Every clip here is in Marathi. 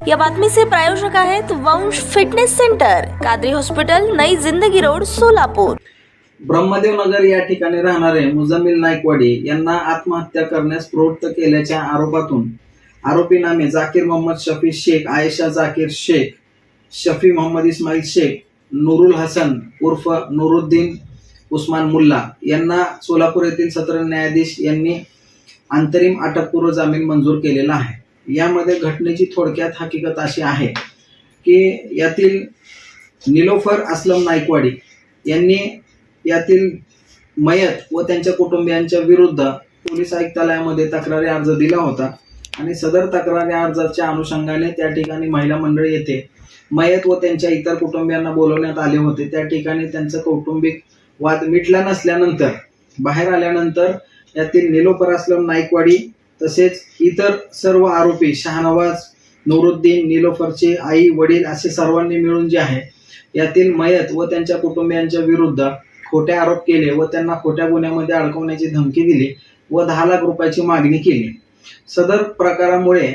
या बातमीचे प्रायोजक आहेत वंश फिटनेस सेंटर, कादरी हॉस्पिटल, नई जिंदगी रोड, सोलापूर। ब्रह्मदेव नगर या ठिकाणी राहणारे मुजम्मिल नाईकवाडी यांना आत्महत्या करण्यास प्रवृत्त केल्याच्या आरोपातून आरोपी नामे जाकीर मोहम्मद शफी शेख, आयशा जाकीर शेख, शफी मोहम्मद इस्माईल शेख, नूरुल हसन उर्फ नूरुद्दीन उस्मान मुल्ला यांना सोलापूर येथील सत्र न्यायाधीश यांनी अंतरिम अटकपूर्व जामीन मंजूर केलेला आहे। यामध्ये घटनेची थोडक्यात हकीकत अशी आहे की यातील निलोफर असलम नाईकवाडी यांनी यातील मयत व त्यांच्या कुटुंबियांच्या विरुद्ध पोलीस आयुक्तालयामध्ये तक्रारी अर्ज दिला होता आणि सदर तक्रारी अर्जाच्या अनुषंगाने त्या ठिकाणी महिला मंडळ येथे मयत व त्यांच्या इतर कुटुंबियांना बोलवण्यात आले होते। त्या ठिकाणी त्यांचा कौटुंबिक वाद मिटला नसल्यानंतर बाहेर आल्यानंतर यातील निलोफर असलम नाईकवाडी तसेच इतर सर्व आरोपी शाहनवाज, नूरुद्दीन, निलोफरचे आई वडील असे सर्वांनी मिळून जे आहे यातील मयत व त्यांच्या कुटुंबियांच्या विरुद्ध खोटे आरोप केले व त्यांना खोट्या गुन्ह्यामध्ये अडकवण्याची धमकी दिली व 10 लाख रुपयाची मागणी केली। सदर प्रकारामुळे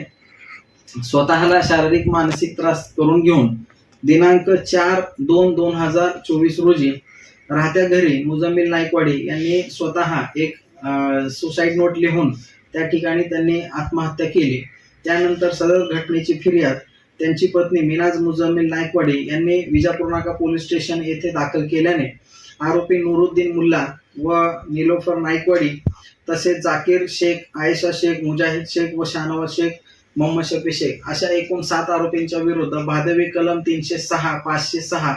स्वतःला शारीरिक मानसिक त्रास करून घेऊन दिनांक 4/2/2024 रोजी राहत्या घरी मुजम्मिल नाईकवाडी यांनी स्वतः एक सुसाईड नोट लिहून त्या ठिकाणी त्यांनी आत्महत्या केली। त्यानंतर सदर घटनेची फिर्याद त्यांची पत्नी मिनाज मुजम्मिल नाईकवाडी यांनी विजापूर नाका पोलीस स्टेशन येथे दाखल केल्याने आरोपी नूरुद्दीन मुल्ला व निलोफर नाईकवाडी तसेच जाकीर शेख, आयशा शेख, मुजाहिद शेख व शाहनवाज शेख, मोहम्मद शफी शेख अशा एकूण 7 आरोपींच्या विरुद्ध भादवी कलम 306, 506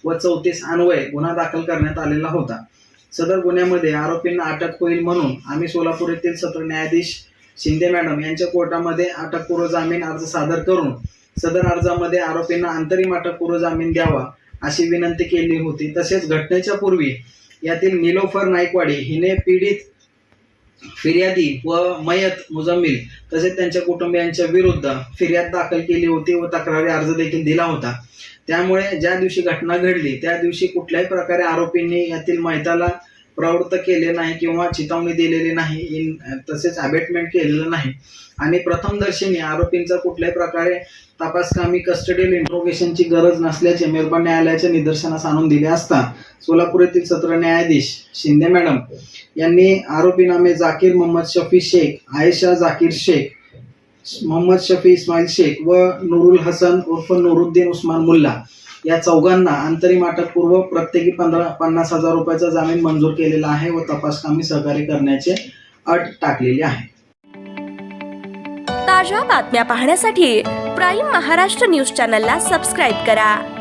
व 34 अन्वये गुन्हा दाखल करण्यात आलेला होता। सदर गुन्ह्यामध्ये आरोपींना अटक होईल म्हणून आम्ही सोलापूर येथील सत्र न्यायाधीश शिंदे मॅडम यांच्या कोर्टामध्ये अटकपूर्व जामीन अर्ज सादर करून सदर अर्जामध्ये आरोपींना अंतरिम अटकपूर्व जामीन द्यावा अशी विनंती केली होती। तसेच घटनेच्या पूर्वी यातील निलोफर नाईकवाडी हिने पीडित, फिर्यादी व मयत मुजम्मिल तसेच त्यांच्या कुटुंबियांच्या विरुद्ध फिर्याद दाखल केली होती व तक्रारी अर्ज देखील दिला होता। त्यामुळे ज्या दिवशी घटना घडली त्या दिवशी कुठल्याही प्रकारे आरोपींनी यातील मयताला प्रवृत्त केले नाही किंवा चितावणी दिलेली नाही, तसेच अबेटमेंट केलेलं नाही आणि प्रथमदर्शनी आरोपींचा कुठल्याही प्रकारे तपासकामी कस्टडियल इंट्रोगेशनची गरज नसल्याचे मेहरबान न्यायालयाच्या निदर्शनास आणून दिले असता सोलापूर येथील सत्र न्यायाधीश शिंदे मॅडम यांनी आरोपी नामे जाकीर मोहम्मद शफी शेख, आयशा जाकीर शेख, मोहम्मद शफी इस्माईल शेख व नूरुल हसन उर्फ नूरुद्दीन उस्मान मुल्ला या चौघांना अंतरिम अटकपूर्व प्रत्येकी 50,000 रुपयाचा जामीन मंजूर केलेला आहे व तपासकामी सहकार्य करण्याचे अट टाकलेली आहे। ताज्या बातम्या पाहण्यासाठी प्राईम महाराष्ट्र न्यूज चॅनलला सबस्क्राईब करा।